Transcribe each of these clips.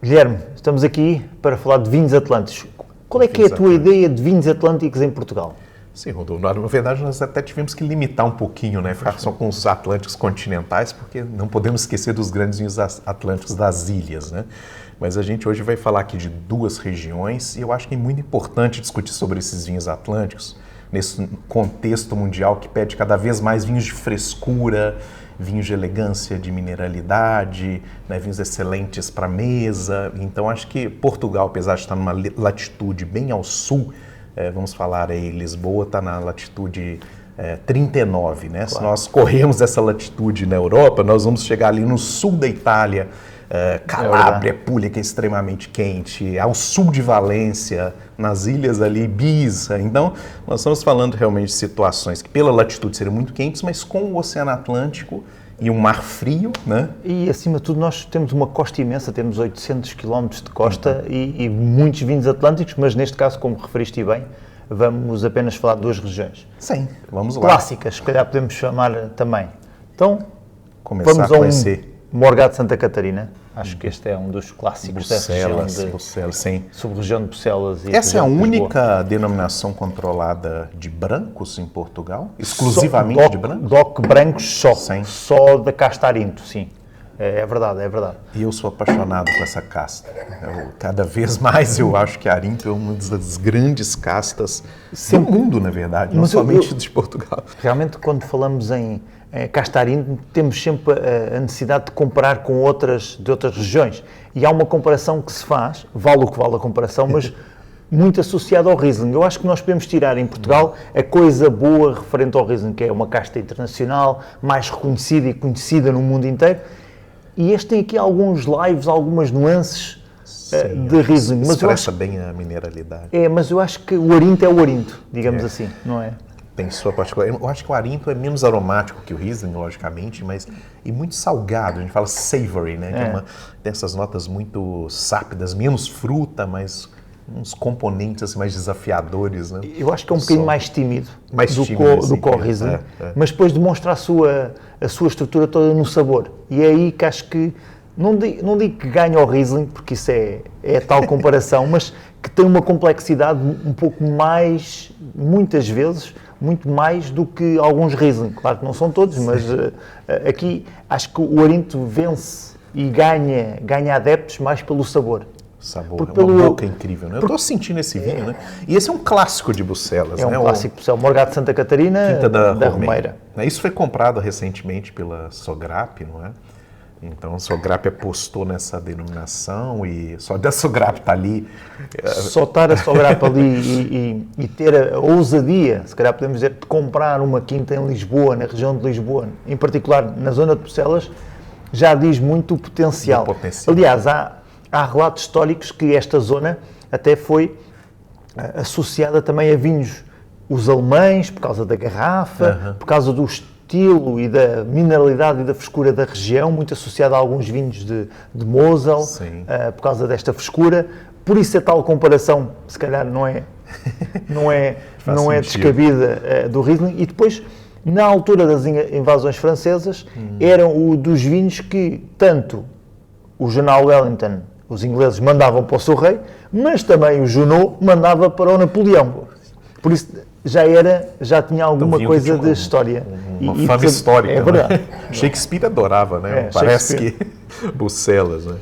Guilherme, estamos aqui para falar de vinhos atlânticos. Qual é que é a tua ideia de vinhos atlânticos em Portugal? Sim, Rodolfo, na verdade nós até tivemos que limitar um pouquinho, né? Ficar só com os atlânticos continentais, porque não podemos esquecer dos grandes vinhos atlânticos das ilhas, né? Mas a gente hoje vai falar aqui de duas regiões e eu acho que é muito importante discutir sobre esses vinhos atlânticos nesse contexto mundial que pede cada vez mais vinhos de frescura, vinhos de elegância, de mineralidade, né, vinhos excelentes para mesa. Então acho que Portugal, apesar de estar numa latitude bem ao sul, vamos falar aí, Lisboa está na latitude 39, né? Claro. Se nós corrermos essa latitude na Europa, nós vamos chegar ali no sul da Itália, Calábria, Puglia, que é extremamente quente, ao sul de Valência, nas ilhas ali, Ibiza. Então, nós estamos falando realmente de situações que pela latitude seriam muito quentes, mas com o Oceano Atlântico e um mar frio, né? E, acima de tudo, nós temos uma costa imensa, temos 800 km de costa e muitos vinhos atlânticos, mas neste caso, como referiste bem, vamos apenas falar de duas regiões. Sim, vamos lá. Clássicas, se calhar podemos chamar também. Então, vamos a conhecer. Morgado de Santa Catarina, acho que este é um dos clássicos dessa região Bucelas, sim. Sub-região de Bucelas. E essa é a única denominação controlada de brancos em Portugal? Exclusivamente de brancos? DOC brancos só da casta Arinto, sim. É verdade, é verdade. E eu sou apaixonado por essa casta. Cada vez mais eu acho que a Arinto é uma das grandes castas do mundo, na verdade, não somente de Portugal. Realmente, quando falamos em casta Arinto, temos sempre a necessidade de comparar com outras regiões. E há uma comparação que se faz, vale o que vale a comparação, mas muito associada ao Riesling. Eu acho que nós podemos tirar em Portugal a coisa boa referente ao Riesling, que é uma casta internacional, mais reconhecida e conhecida no mundo inteiro. E este tem aqui alguns lives, algumas nuances de Riesling. Mas expressa bem a mineralidade. Mas eu acho que o Arinto é o Arinto, digamos assim, não é? Tem sua particular. Eu acho que o Arinto é menos aromático que o Riesling, logicamente, mas e muito salgado. A gente fala savory, né? Tem essas notas muito sápidas, menos fruta, mas uns componentes assim, mais desafiadores, né? Eu acho que é um bocadinho mais tímido do que o Riesling, mas depois demonstra a sua estrutura toda no sabor. E é aí que acho que, não digo que ganha o Riesling, porque isso é tal comparação, mas que tem uma complexidade um pouco mais, muitas vezes, muito mais do que alguns Riesling. Claro que não são todos, mas aqui acho que o Arinto vence e ganha adeptos mais pelo sabor. Sabor, é uma boca incrível, né? Eu estou sentindo esse vinho, né? E esse é um clássico de Bucelas, né? É um clássico de Bucelas, Morgado de Santa Catarina, Quinta da Romeira. Isso foi comprado recentemente pela Sograp, não é? Então a Sograp apostou nessa denominação e só da Sograp está ali. Só estar a Sograp ali e ter a ousadia, se calhar podemos dizer, de comprar uma quinta em Lisboa, na região de Lisboa, em particular na zona de Bucelas, já diz muito o potencial. Aliás, há relatos históricos que esta zona até foi associada também a vinhos, os alemães, por causa da garrafa, por causa do estilo e da mineralidade e da frescura da região, muito associada a alguns vinhos de Mosel, por causa desta frescura. Por isso a tal comparação, se calhar, não é descabida do Riesling. E depois, na altura das invasões francesas, eram dos vinhos que tanto o General Wellington, os ingleses, mandavam para o seu rei, mas também o Junot mandava para o Napoleão. Por isso já tinha alguma coisa de história. Uma fama histórica. É verdade. Né? Shakespeare adorava, né? Parece que Bucelas, né?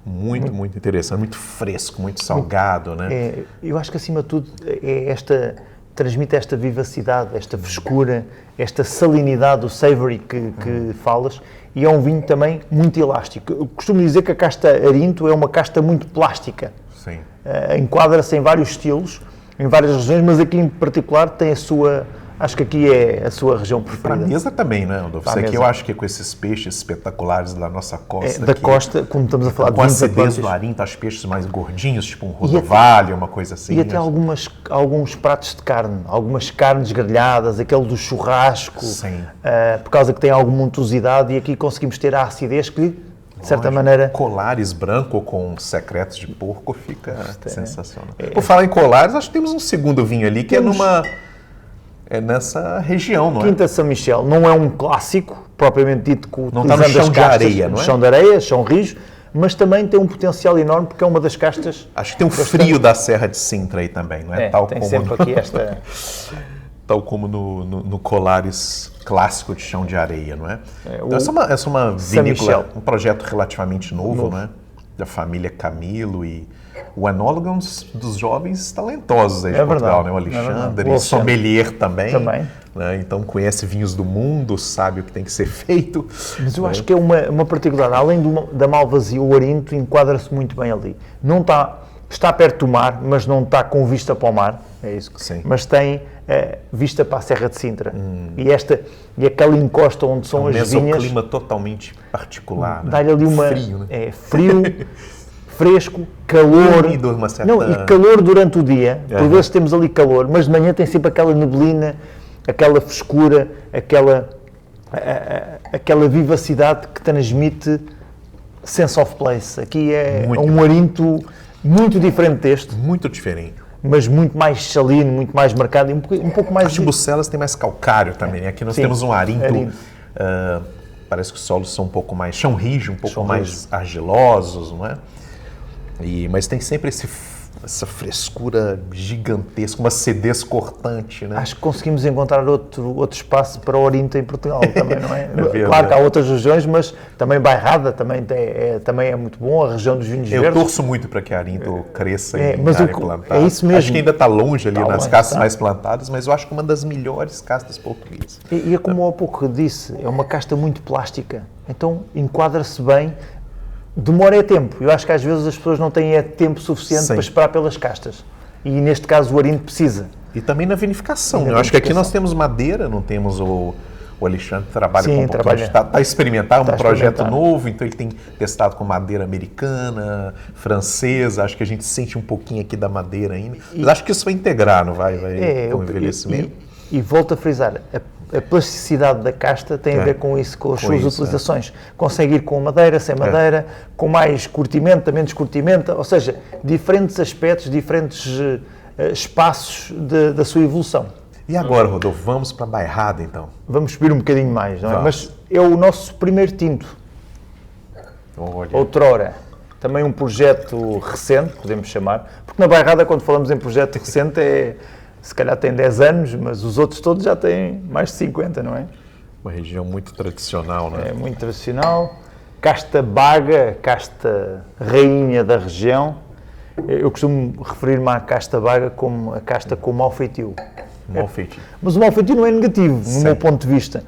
Muito interessante, muito fresco, muito salgado, né? Eu acho que acima de tudo transmite esta vivacidade, esta frescura, esta salinidade, o savory que falas. E é um vinho também muito elástico. Eu costumo dizer que a casta Arinto é uma casta muito plástica. Sim. Enquadra-se em vários estilos, em várias regiões, mas aqui em particular tem a sua... Acho que aqui é a sua região preferida. Para a mesa também, né, Rodolfo? Isso aqui eu acho que com esses peixes espetaculares da nossa costa. Da costa, como estamos a falar de vinhos atlânticos. Com a acidez do Arinto, os peixes mais gordinhos, tipo um rodovalho, uma coisa assim. E até alguns pratos de carne, algumas carnes grelhadas, aquele do churrasco, por causa que tem alguma untuosidade, e aqui conseguimos ter a acidez que, de certa maneira... Colares branco com secretos de porco fica sensacional. Por falar em colares, acho que temos um segundo vinho ali que é nessa região, não é? Quinta São Michel não é um clássico, propriamente dito, não está no chão de areia, não é? Chão de areia, chão rijo, mas também tem um potencial enorme porque é uma das castas... Acho que tem um frio da Serra de Sintra aí também, não é? Tal tem como sempre aqui esta... Tal como no Colares clássico de chão de areia, não é? Então, essa é uma vinícola, um projeto relativamente novo, não é? Da família Camilo, e o enólogo é um dos jovens talentosos aí de Portugal, né? O Alexandre, e sommelier também. Né? Então conhece vinhos do mundo, sabe o que tem que ser feito. Mas eu acho que é uma particularidade, além da Malvasia, o Arinto enquadra-se muito bem ali. Não está perto do mar, mas não está com vista para o mar, é isso. Sim. Mas tem vista para a Serra de Sintra. E aquela encosta onde são as vinhas... É um clima totalmente particular, né? Dá-lhe ali frio, né? Frio, fresco, calor. E calor durante o dia. Por vezes temos ali calor, mas de manhã tem sempre aquela neblina, aquela frescura, aquela vivacidade que transmite sense of place. Aqui é um Arinto muito diferente deste. Muito diferente. Mas muito mais salino, muito mais marcado e um pouco mais... Acho que Bucelas tem mais calcário também. Aqui nós temos um Arinto. Parece que os solos são um pouco mais... chão rijo, um pouco mais argilosos, não é? Mas tem sempre essa frescura gigantesca, uma acidez cortante, né? Acho que conseguimos encontrar outro espaço para o Arinto em Portugal também, não é? Claro que há outras regiões, mas também Bairrada também é muito bom, a região dos vinhos verdes. Eu torço muito para que Arinto cresça em área plantada. É isso mesmo. Acho que ainda está longe ali nas castas mais plantadas, mas eu acho que uma das melhores castas portuguesas. E é como há pouco disse, é uma casta muito plástica, então enquadra-se bem. Demora é tempo. Eu acho que às vezes as pessoas não têm tempo suficiente para esperar pelas castas. E neste caso o Arinto precisa. E também na vinificação. Eu acho que aqui nós temos madeira, não temos o Alexandre trabalha com está a experimentar um projeto novo, então ele tem testado com madeira americana, francesa. Acho que a gente sente um pouquinho aqui da madeira ainda. Mas acho que isso vai integrar, não vai? Com o envelhecimento. E volto a frisar, a plasticidade da casta tem a ver com isso, com as suas utilizações. Consegue ir com madeira, sem madeira, com mais curtimento, menos curtimento, ou seja, diferentes aspectos, diferentes espaços da sua evolução. E agora, Rodolfo, vamos para a Bairrada, então? Vamos subir um bocadinho mais, não é? Mas é o nosso primeiro tinto. Outrora. Também um projeto recente, podemos chamar, porque na Bairrada, quando falamos em projeto recente, se calhar tem 10 anos, mas os outros todos já têm mais de 50, não é? Uma região muito tradicional, não é? É muito tradicional. Casta Baga, casta rainha da região. Eu costumo referir-me à casta Baga como a casta com mau feitio. Mau feitio. Mas o mau feitio não é negativo, no meu ponto de vista.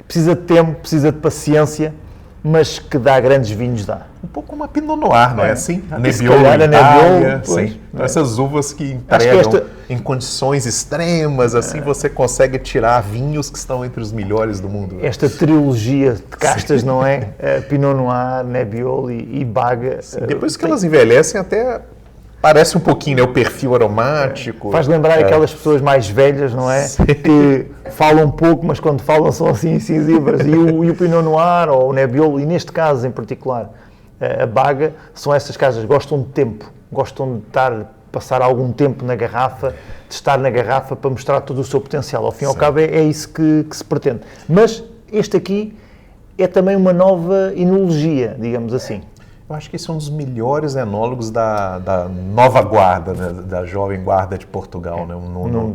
Precisa de tempo, precisa de paciência, mas que dá grandes vinhos, dá. Um pouco como a Pinot Noir, não é assim? A Nebbiolo em Itália, sim. Essas uvas que entregam em condições extremas, assim você consegue tirar vinhos que estão entre os melhores do mundo. Esta trilogia de castas, não é? Pinot Noir, Nebbiolo e Baga. Depois que elas envelhecem até... Parece um pouquinho, né, o perfil aromático. Faz lembrar aquelas pessoas mais velhas, não é? Sim. Que falam pouco, mas quando falam são assim incisivas. E o Pinot Noir ou o Nebbiolo, e neste caso em particular, a Baga, são essas casas, gostam de tempo, gostam de passar algum tempo na garrafa, de estar na garrafa para mostrar todo o seu potencial. Ao fim e ao cabo é isso que se pretende. Mas este aqui é também uma nova enologia, digamos assim. Eu acho que esse é um dos melhores enólogos da nova guarda, né, da jovem guarda de Portugal, né, Nuno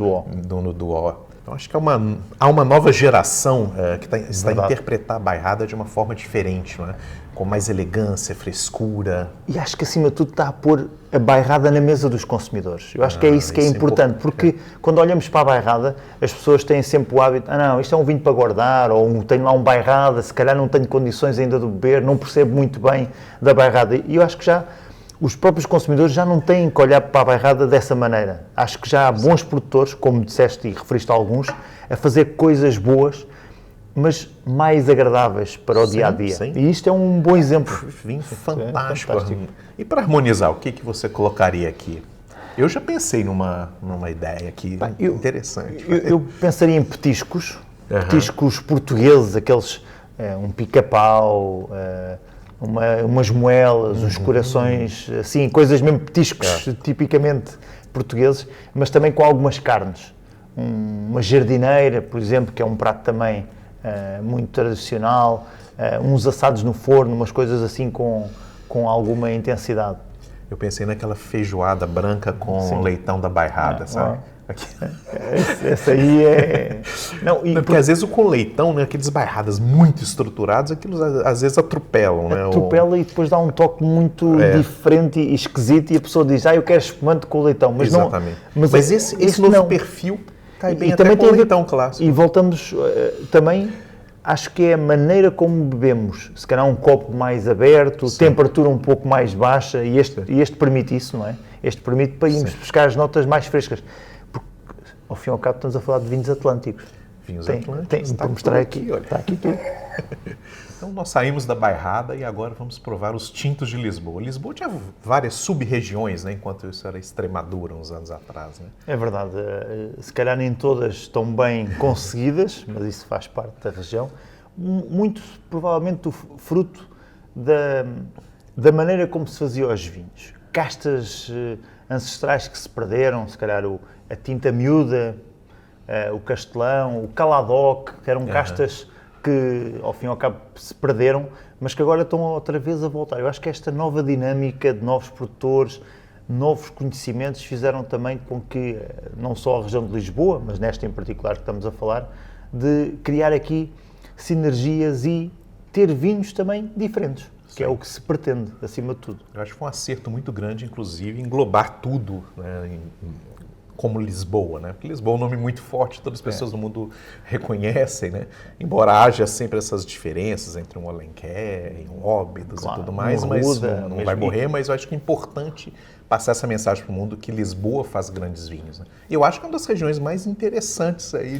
Duó. Então acho que há uma nova geração que está a interpretar a Bairrada de uma forma diferente, não é? Com mais elegância, frescura. E acho que acima de tudo está a pôr a Bairrada na mesa dos consumidores. Eu acho que é isso que é importante, porque quando olhamos para a Bairrada, as pessoas têm sempre o hábito, não, isto é um vinho para guardar, ou tenho lá um Bairrada, se calhar não tenho condições ainda de beber, não percebo muito bem da Bairrada. E eu acho que já os próprios consumidores já não têm que olhar para a Bairrada dessa maneira. Acho que já há bons produtores, como disseste e referiste a alguns, a fazer coisas boas, mas mais agradáveis para o dia-a-dia. E isto é um bom exemplo. Vinho fantástico. E para harmonizar, o que você colocaria aqui? Eu já pensei numa ideia aqui interessante. Eu pensaria em petiscos, petiscos portugueses, aqueles, um pica-pau, umas moelas, uns corações, assim, coisas mesmo petiscos, tipicamente portugueses, mas também com algumas carnes. Uma jardineira, por exemplo, que é um prato também muito tradicional, uns assados no forno, umas coisas assim com com alguma intensidade. Eu pensei naquela feijoada branca com leitão da Bairrada, sabe? Essa aí é... Não, porque às vezes o com leitão, né, aqueles bairradas muito estruturados, aquilo às vezes atropelam, né? Atropela e depois dá um toque muito diferente e esquisito e a pessoa diz, eu quero espumante com leitão. Mas exatamente. Não, mas esse novo perfil cai bem até com o leitão clássico. E voltamos também, acho que é a maneira como bebemos. Se calhar um copo mais aberto, temperatura um pouco mais baixa e este permite isso, não é? Este permite para irmos buscar as notas mais frescas. Ao fim e ao cabo, estamos a falar de vinhos atlânticos. Vinhos atlânticos. Para mostrar aqui, olha. Está aqui tudo. Então, nós saímos da Bairrada e agora vamos provar os tintos de Lisboa. Lisboa tinha várias sub-regiões, né, enquanto isso era Extremadura, uns anos atrás. Né? É verdade. Se calhar nem todas estão bem conseguidas, mas isso faz parte da região. Muito, provavelmente, do fruto da maneira como se fazia os vinhos. Castas ancestrais que se perderam, se calhar a tinta miúda, o castelão, o caladoc, que eram castas que ao fim e ao cabo se perderam, mas que agora estão outra vez a voltar. Eu acho que esta nova dinâmica de novos produtores, novos conhecimentos fizeram também com que, não só a região de Lisboa, mas nesta em particular que estamos a falar, de criar aqui sinergias e ter vinhos também diferentes. Que é o que se pretende, acima de tudo. Eu acho que foi um acerto muito grande, inclusive, englobar tudo, né, como Lisboa, né? Porque Lisboa é um nome muito forte, todas as pessoas do mundo reconhecem, né? Embora haja sempre essas diferenças entre um Alenquer e um Óbidos e tudo mais, mas não vai morrer, mas eu acho que é importante passar essa mensagem para o mundo que Lisboa faz grandes vinhos. Né? E eu acho que é uma das regiões mais interessantes aí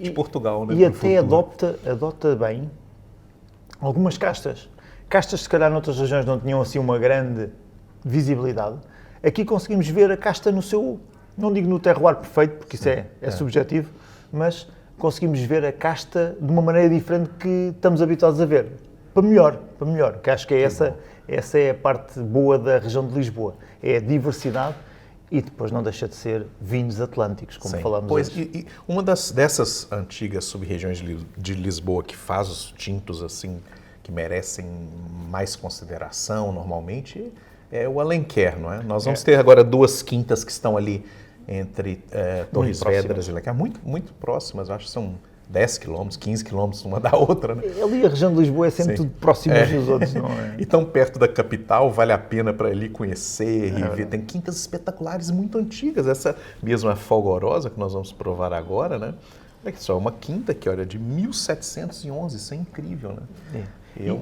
de Portugal. Né, e até adota bem algumas castas. Castas, se calhar, noutras regiões não tinham assim uma grande visibilidade. Aqui conseguimos ver a casta no seu, não digo no terroir perfeito, porque isso é subjetivo, mas conseguimos ver a casta de uma maneira diferente que estamos habituados a ver. Para melhor, que acho que é essa é a parte boa da região de Lisboa. É a diversidade e depois não deixa de ser vinhos atlânticos, como falamos hoje. E uma dessas antigas sub-regiões de Lisboa que faz os tintos assim, que merecem mais consideração normalmente, é o Alenquer, não é? Nós vamos ter agora 2 quintas que estão ali entre Torres Vedras e Alenquer, muito, muito próximas, acho que são 10 quilômetros, 15 quilômetros uma da outra, né? Ali a região de Lisboa é sempre tudo próximo uns dos outros, não é? E tão perto da capital, vale a pena para ali conhecer e ver. Tem quintas espetaculares muito antigas, essa mesma Folgorosa que nós vamos provar agora, né? Olha só, uma quinta que, olha, de 1711, isso é incrível, né?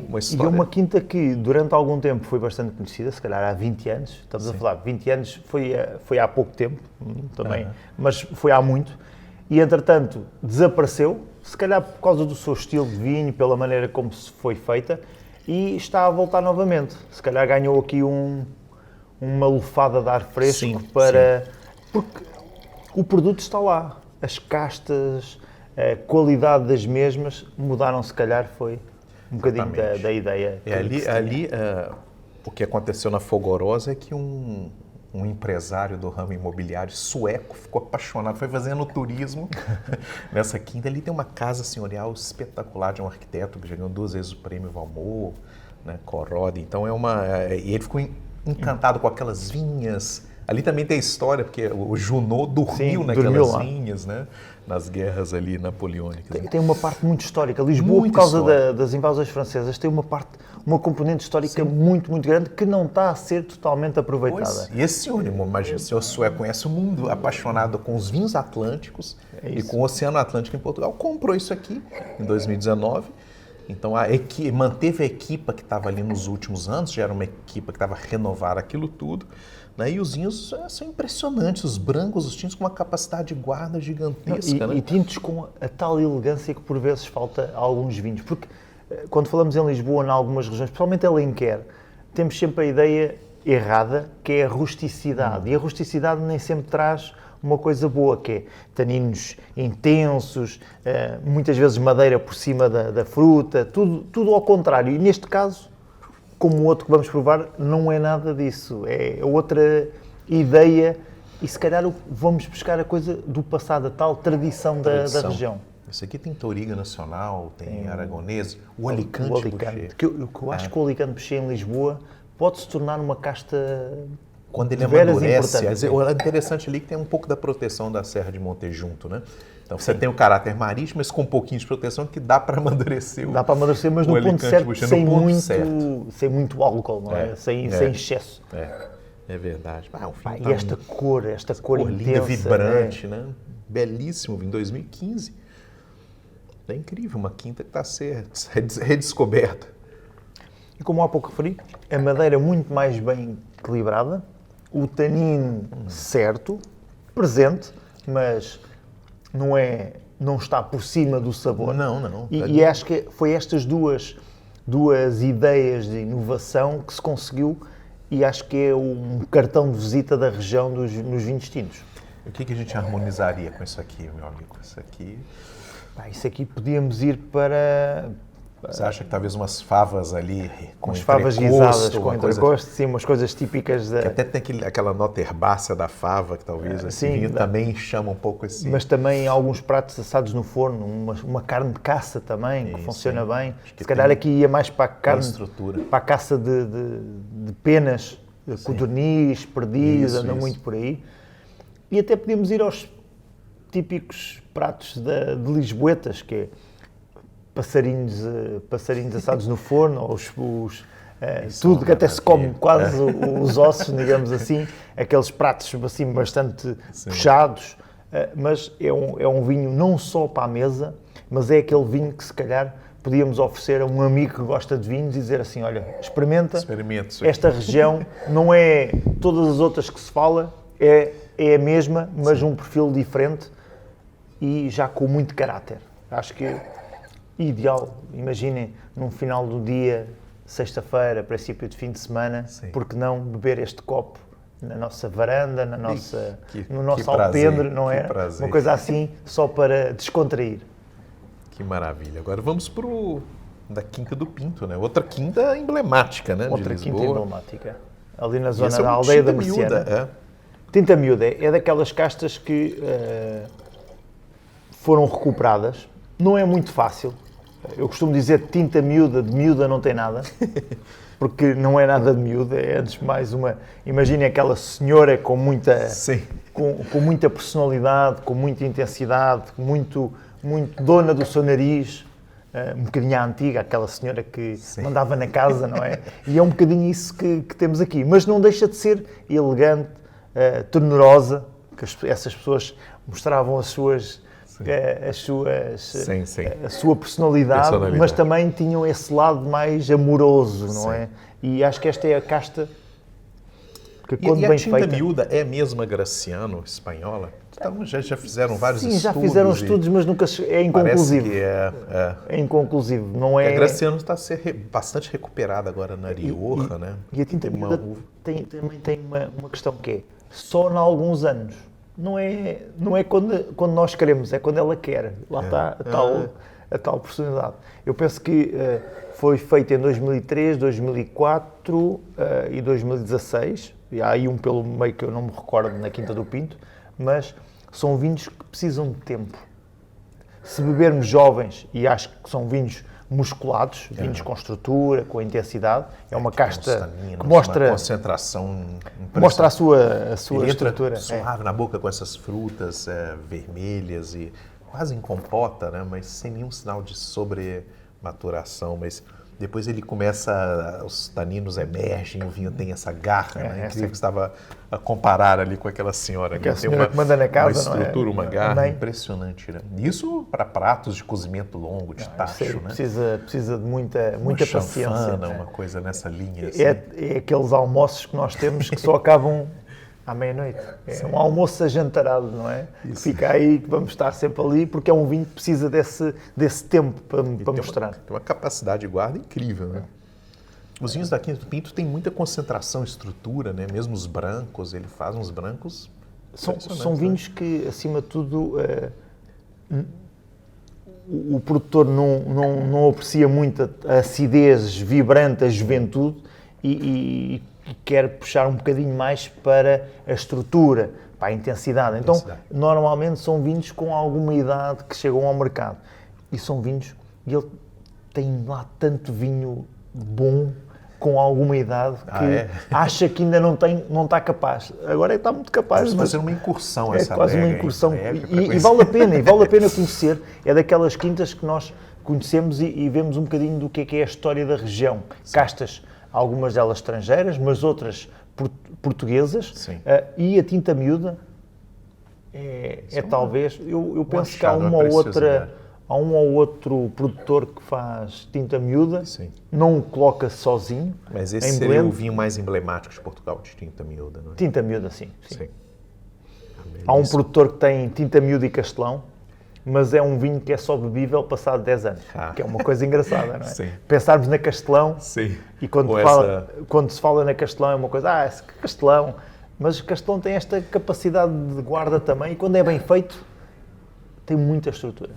Uma história... E uma quinta que durante algum tempo foi bastante conhecida, se calhar há 20 anos, estamos a falar, 20 anos foi há pouco tempo também, mas foi há muito, e entretanto desapareceu, se calhar por causa do seu estilo de vinho, pela maneira como se foi feita, e está a voltar novamente. Se calhar ganhou aqui uma lufada de ar fresco porque o produto está lá, as castas, a qualidade das mesmas mudaram, se calhar foi um bocadinho da ideia. Ali o que aconteceu na Folgorosa é que um empresário do ramo imobiliário sueco ficou apaixonado, foi fazendo turismo nessa quinta. Ali tem uma casa senhorial espetacular de um arquiteto que ganhou 2 vezes o prêmio Valmor, né, Corrode. Então e ele ficou encantado com aquelas vinhas. Ali também tem história, porque o Junot dormiu naquelas vinhas, né? Nas guerras ali napoleônicas. Tem uma parte muito histórica. Lisboa, muito por causa das invasões francesas, tem uma componente histórica muito, muito grande que não está a ser totalmente aproveitada. E esse senhor, imagina, o senhor sueco conhece o mundo, apaixonado com os vinhos atlânticos e com o Oceano Atlântico em Portugal, comprou isso aqui em 2019. Então, manteve a equipa que estava ali nos últimos anos, já era uma equipa que estava a renovar aquilo tudo, né? E os vinhos são impressionantes, os brancos, os tintos com uma capacidade de guarda gigantesca. E tintos com a tal elegância que por vezes falta a alguns vinhos, porque quando falamos em Lisboa, em algumas regiões, principalmente Alenquer, temos sempre a ideia errada, que é a rusticidade, e a rusticidade nem sempre traz uma coisa boa, que é taninos intensos, muitas vezes madeira por cima da fruta, tudo ao contrário. E neste caso, como o outro que vamos provar, não é nada disso. É outra ideia e se calhar vamos buscar a coisa do passado, a tal tradição da região. Esse aqui tem Touriga Nacional, tem Aragonês, o Alicante Boucher. Eu acho que o Alicante Boucher em Lisboa pode se tornar uma casta quando ele de veras amadurece, importante. o interessante ali é que tem um pouco da proteção da Serra de Monte junto, né? Então você tem o caráter marítimo, mas com um pouquinho de proteção que dá para amadurecer. Dá para amadurecer, mas no ponto Alicante certo, Boucher, sem, no ponto muito, certo. sem muito álcool, não é? Sem excesso. É verdade. O vinho E esta cor linda, intensa, vibrante, né? Belíssimo, em 2015. É incrível, uma quinta que está a ser redescoberta. E como há pouco referi, a madeira muito mais bem equilibrada, o tanino certo, presente, mas não está por cima do sabor. Não. E acho que foi estas duas ideias de inovação que se conseguiu e acho que é um cartão de visita da região nos vinhos tintos. O que a gente harmonizaria com isso aqui, meu amigo? Isso aqui... Isso aqui podíamos ir para... Você acha que talvez umas favas ali com umas favas guisadas com entrecosto, sim, umas coisas típicas da... Que até tem aquela nota herbácea da fava, que talvez esse vinho também chama um pouco esse... Mas também alguns pratos assados no forno, uma carne de caça também, que funciona bem. Se calhar aqui ia mais para a carne, para a caça de penas, codorniz, perdiz, anda muito por aí. E até podíamos ir aos típicos pratos de lisboetas, que é passarinhos assados no forno, ou tudo que até se come quase os ossos, digamos assim, aqueles pratos assim bastante puxados, mas é um vinho não só para a mesa, mas é aquele vinho que se calhar podíamos oferecer a um amigo que gosta de vinhos e dizer assim, olha, experimenta esta região, não é todas as outras que se fala, é a mesma, mas um perfil diferente e já com muito caráter. Acho que é ideal. Imaginem, num final do dia, sexta-feira, princípio de fim de semana, porque não beber este copo na nossa varanda, no nosso alpendre, não é? Uma coisa assim, só para descontrair. Que maravilha. Agora vamos para da Quinta do Pinto, né? Outra quinta emblemática, né? Outra de quinta Lisboa. emblemática. Ali na zona da aldeia da Merciana. Tinta miúda é daquelas castas que foram recuperadas. Não é muito fácil. Eu costumo dizer que tinta miúda, de miúda não tem nada, porque não é nada de miúda, é antes de mais uma... Imaginem aquela senhora com muita personalidade, com muita intensidade, muito dona do seu nariz, um bocadinho à antiga, aquela senhora que mandava na casa, não é? E é um bocadinho isso que temos aqui, mas não deixa de ser elegante, tenorosa, que essas pessoas mostravam a sua personalidade, mas também tinham esse lado mais amoroso, não é? E acho que esta é a casta que, quando bem feita... E a tinta miúda é mesmo a Graciano, espanhola? Então, já fizeram vários estudos. Sim, já fizeram estudos, mas nunca é inconclusivo. Parece que é inconclusivo, não é... A Graciano está a ser bastante recuperada agora na Rioja, né? E a tinta miúda também tem uma questão que é, só em alguns anos. Não é quando nós queremos, é quando ela quer. Lá está a tal oportunidade. Eu penso que foi feita em 2003, 2004 e 2016. E há aí um pelo meio que eu não me recordo na Quinta do Pinto, mas são vinhos que precisam de tempo. Se bebermos jovens, e acho que são vinhos musculados, vinhos com estrutura, com intensidade, é uma casta que mostra uma concentração, mostra a sua estrutura. Suave na boca com essas frutas vermelhas e quase em compota, né? Mas sem nenhum sinal de sobrematuração, mas depois ele começa, os taninos emergem, o vinho tem essa garra, né? Incrível que estava a comparar ali com aquela senhora. Aquela senhora que manda na casa, uma estrutura, uma garra impressionante, né? Isso para pratos de cozimento longo, de tacho, né? Precisa de muita paciência. Uma coisa nessa linha. Assim. É aqueles almoços que nós temos que só acabam à meia-noite. É um almoço ajantarado, não é? Isso. Fica aí que vamos estar sempre ali, porque é um vinho que precisa desse tempo para mostrar. Tem uma capacidade de guarda incrível, né? Os vinhos da Quinta do Pinto têm muita concentração e estrutura, né? Mesmo os brancos, ele faz uns brancos... São vinhos que, acima de tudo, o produtor não aprecia muito a acidez vibrante, a juventude e quer puxar um bocadinho mais para a estrutura, para a intensidade. Então, normalmente são vinhos com alguma idade que chegam ao mercado. E são vinhos, e ele tem lá tanto vinho bom, com alguma idade que acha que ainda não está capaz. Agora está muito capaz. Vamos fazer uma incursão essa quase uma incursão. E vale a pena conhecer. É daquelas quintas que nós conhecemos e vemos um bocadinho do que é a história da região. Sim. Castas, algumas delas estrangeiras, mas outras portuguesas. E a tinta miúda é talvez... Eu penso que há um ou outro produtor que faz tinta miúda, sim, não o coloca sozinho. Mas esse seria o vinho mais emblemático de Portugal, de tinta miúda, não é? Tinta miúda, sim. Há um produtor que tem tinta miúda e castelão, mas é um vinho que é só bebível passado 10 anos, que é uma coisa engraçada, não é? Sim. Pensarmos na castelão, sim, e quando se fala na castelão é uma coisa, esse castelão, mas o castelão tem esta capacidade de guarda também, e quando é bem feito, tem muita estrutura.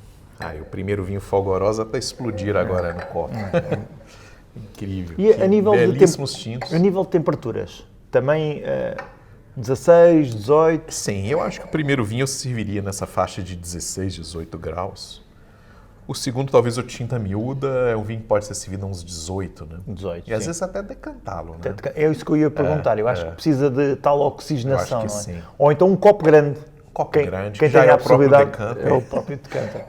E o primeiro vinho Folgorosa para explodir agora no copo. Incrível. E a nível belíssimos tintos. A nível de temperaturas, também 16, 18? Sim, eu acho que o primeiro vinho serviria nessa faixa de 16, 18 graus. O segundo, talvez o tinta miúda, é um vinho que pode ser servido a uns 18, né? 18, e às vezes até decantá-lo, né? É isso que eu ia perguntar. Eu acho que precisa de tal oxigenação, eu acho que não é? sim. Ou então um copo grande. Grande, quem já tem é a possibilidade é o decanter. próprio decanter.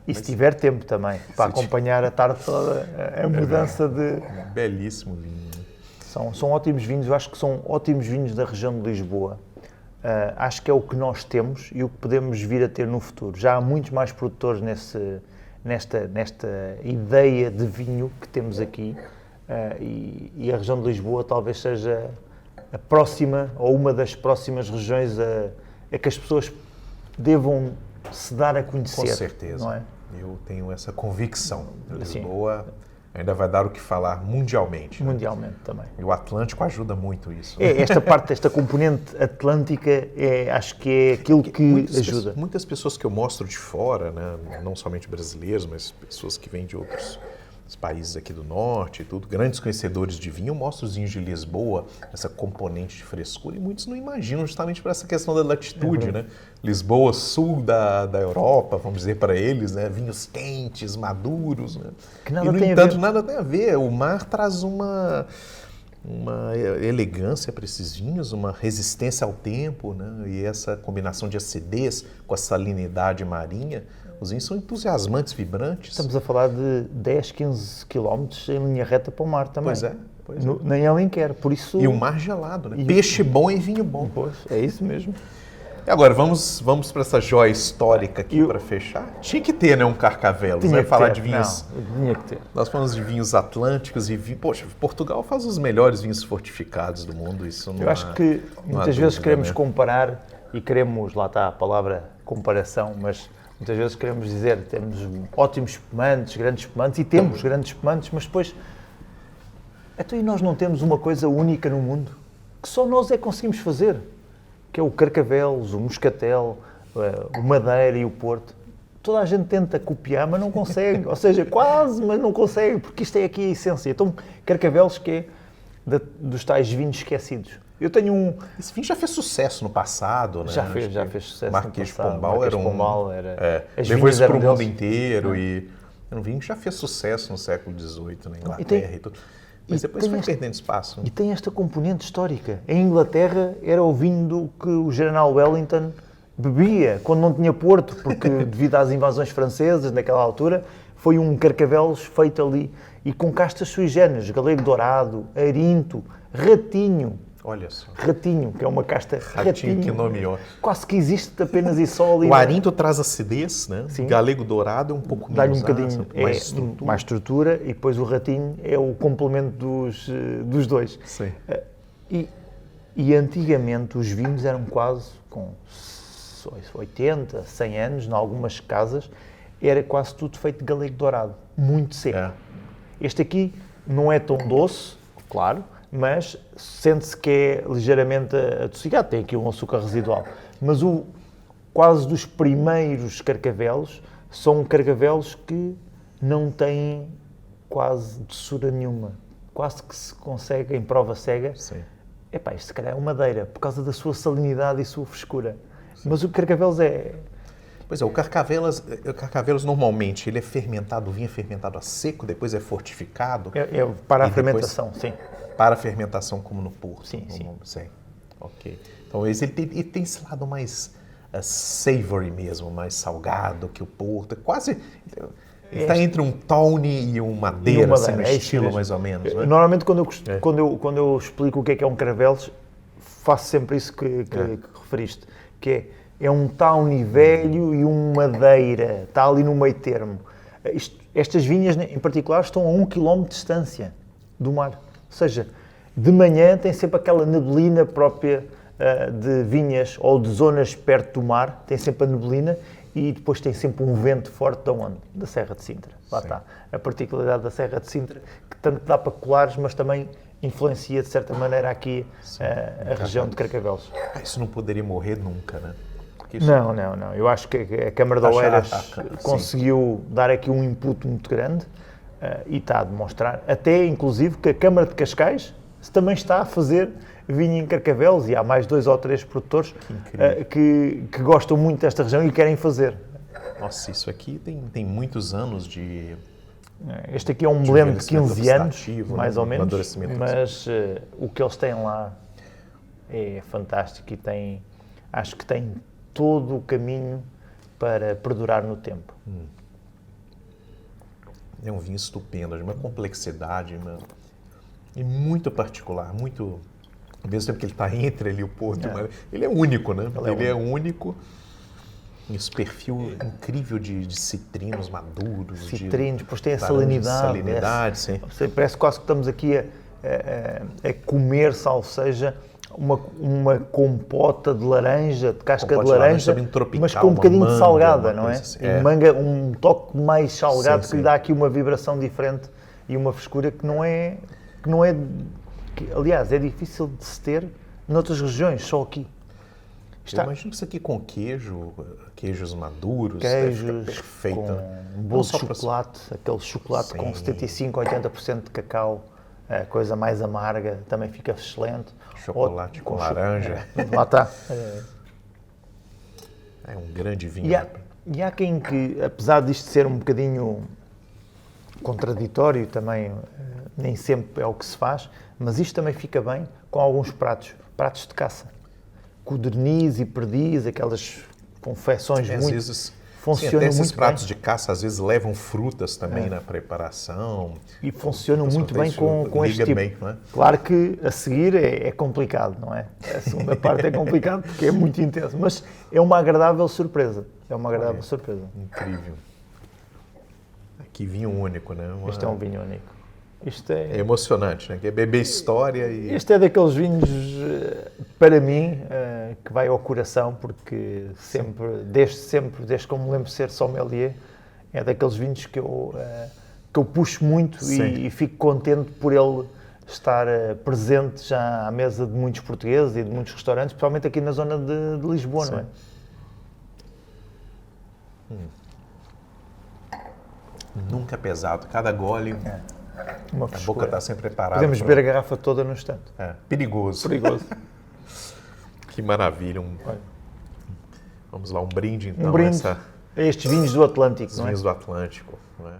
E se tiver tempo também, para acompanhar a tarde toda a mudança de... Belíssimo vinho. São ótimos vinhos, eu acho que são ótimos vinhos da região de Lisboa. Acho que é o que nós temos e o que podemos vir a ter no futuro. Já há muitos mais produtores nesta ideia de vinho que temos aqui, e a região de Lisboa talvez seja a próxima ou uma das próximas regiões a que as pessoas devam se dar a conhecer. Com certeza. Não é? Eu tenho essa convicção. Lisboa ainda vai dar o que falar mundialmente. Mundialmente, né? Também. E o Atlântico ajuda muito isso. Esta componente atlântica, acho que é aquilo que ajuda. Muitas pessoas que eu mostro de fora, né, não somente brasileiros, mas pessoas que vêm de outros países aqui do norte e tudo, grandes conhecedores de vinho, eu mostro os vinhos de Lisboa, essa componente de frescura, e muitos não imaginam justamente por essa questão da latitude, né? Lisboa, sul da Europa, vamos dizer para eles, né? Vinhos quentes, maduros, né? Que nada e, no tem entanto, a ver. Nada tem a ver. O mar traz uma elegância para esses vinhos, uma resistência ao tempo, né? E essa combinação de acidez com a salinidade marinha, os vinhos são entusiasmantes, vibrantes. Estamos a falar de 10, 15 quilómetros em linha reta para o mar também. Pois é. Nem Alenquer, por isso... E o mar gelado, né? Peixe bom e vinho bom. Pois, é isso mesmo. E agora, vamos para essa joia histórica aqui para fechar. Tinha que ter, né, um Carcavelos, né? Falar de vinhos... Não, tinha que ter. Nós falamos de vinhos atlânticos e Poxa, Portugal faz os melhores vinhos fortificados do mundo, isso não Eu acho que muitas vezes queremos comparar e queremos, lá está a palavra comparação, mas muitas vezes queremos dizer temos ótimos espumantes, grandes espumantes, e temos grandes espumantes, mas depois... Então, e nós não temos uma coisa única no mundo que só nós conseguimos fazer? Que é o Carcavelos, o Moscatel, o Madeira e o Porto. Toda a gente tenta copiar, mas não consegue. Ou seja, quase, mas não consegue, porque isto é aqui a essência. Então, Carcavelos, que é dos tais vinhos esquecidos. Eu tenho um... Esse vinho já fez sucesso no passado, né? Já fez sucesso Marquês no passado. Pombal era Pombal levou isso para o mundo inteiro e era um vinho que já fez sucesso no século XVIII, na Inglaterra e tudo. Mas depois foi perdendo espaço. E tem esta componente histórica. Em Inglaterra era o vinho que o general Wellington bebia quando não tinha Porto, porque devido às invasões francesas naquela altura, foi um Carcavelos feito ali e com castas sui generis, galego dourado, arinto, ratinho. Olha só. Ratinho, que é uma casta ratinho. Que nomeou. Quase que existe apenas e só ali. O arinto traz acidez, né? Sim. Galego dourado é um pouco dá-lhe menos um bocadinho mais estrutura e depois o ratinho é o complemento dos dois. Sim. E antigamente os vinhos eram quase com 80, 100 anos, em algumas casas, era quase tudo feito de galego dourado, muito seco. Este aqui não é tão doce, claro, mas sente-se que é ligeiramente adocicado, tem aqui um açúcar residual. Mas quase dos primeiros Carcavelos são Carcavelos que não têm quase doçura nenhuma. Quase que se consegue em prova cega. Sim. Epá, isto se calhar é uma madeira, por causa da sua salinidade e sua frescura. Sim. Mas o Carcavelos é... Pois é, o Carcavelos normalmente ele é fermentado, o vinho é fermentado a seco, depois é fortificado. Para a fermentação, sim. para a fermentação como no Porto. Sim, sim. Sim. Ok. Então esse ele tem esse lado mais savory mesmo, mais salgado que o Porto. Quase... Ele está entre um Tawny e um Madeira, assim, no estilo mais ou menos. Né? Normalmente quando eu explico o que é um Caraveles, faço sempre isso que referiste, que é um Tawny velho e um Madeira, está ali no meio termo. Estas vinhas, em particular, estão a 1 km de distância do mar. Ou seja, de manhã tem sempre aquela neblina própria de vinhas ou de zonas perto do mar, tem sempre a neblina e depois tem sempre um vento forte de onde? Da Serra de Sintra. Lá está. A particularidade da Serra de Sintra, que tanto dá para colares, mas também influencia, de certa maneira, aqui a região de Carcavelos. Isso não poderia morrer nunca, né? Não. Eu acho que a Câmara de Oeiras conseguiu dar aqui um input muito grande e está a demonstrar, até inclusive que a Câmara de Cascais também está a fazer vinho em Carcavelos e há mais 2 ou 3 produtores que gostam muito desta região e querem fazer. Nossa, isso aqui tem muitos anos de... Este aqui é um blend de 15 anos, mais ou menos, amadurecimento, mas o que eles têm lá é fantástico e acho que tem todo o caminho para perdurar no tempo. É um vinho estupendo, de uma complexidade e muito particular, muito... Ao mesmo tempo que ele está entre ali o Porto, mas ele é único, né? Ele é único. Esse perfil incrível de citrinos maduros. Citrinos, depois tem a salinidade. Sim. Parece quase que estamos aqui a comer, salvo seja, uma compota de laranja, de casca de laranja, tropical, mas com um bocadinho de salgada, não é? Assim. Manga, um toque mais salgado que lhe dá aqui uma vibração diferente e uma frescura que não é aliás, é difícil de se ter noutras regiões, só aqui. Eu imagino isso aqui com queijos maduros, queijos perfeito. Com bolo de chocolate, aquele chocolate com 75, 80% de cacau, a coisa mais amarga, também fica excelente. Chocolate com laranja. Lá está. É um grande vinho. E há quem que, apesar disto ser um bocadinho contraditório também, nem sempre é o que se faz, mas isto também fica bem com alguns pratos de caça. Codorniz e perdiz, aquelas confecções muito... Às vezes, funcionam até esses muito pratos bem. De caça às vezes levam frutas também na preparação. E funcionam muito bem com este tipo. Bem, não é? Claro que a seguir é complicado, não é? A segunda parte é complicado porque é muito intenso, mas é uma agradável surpresa. É uma agradável surpresa. Incrível. Que vinho único, né? Este é um vinho único. Isto é emocionante, né? Que é beber história e... Este é daqueles vinhos, para mim, que vai ao coração, porque desde que eu me lembro de ser sommelier, é daqueles vinhos que eu puxo muito e fico contente por ele estar presente já à mesa de muitos portugueses e de muitos restaurantes, principalmente aqui na zona de Lisboa, não é? Nunca pesado, cada gole... A boca está sempre preparada. Podemos beber a garrafa toda no instante. Perigoso. Que maravilha. Vamos lá, um brinde então. A estes vinhos do Atlântico, não é? Vinhos do Atlântico, não é?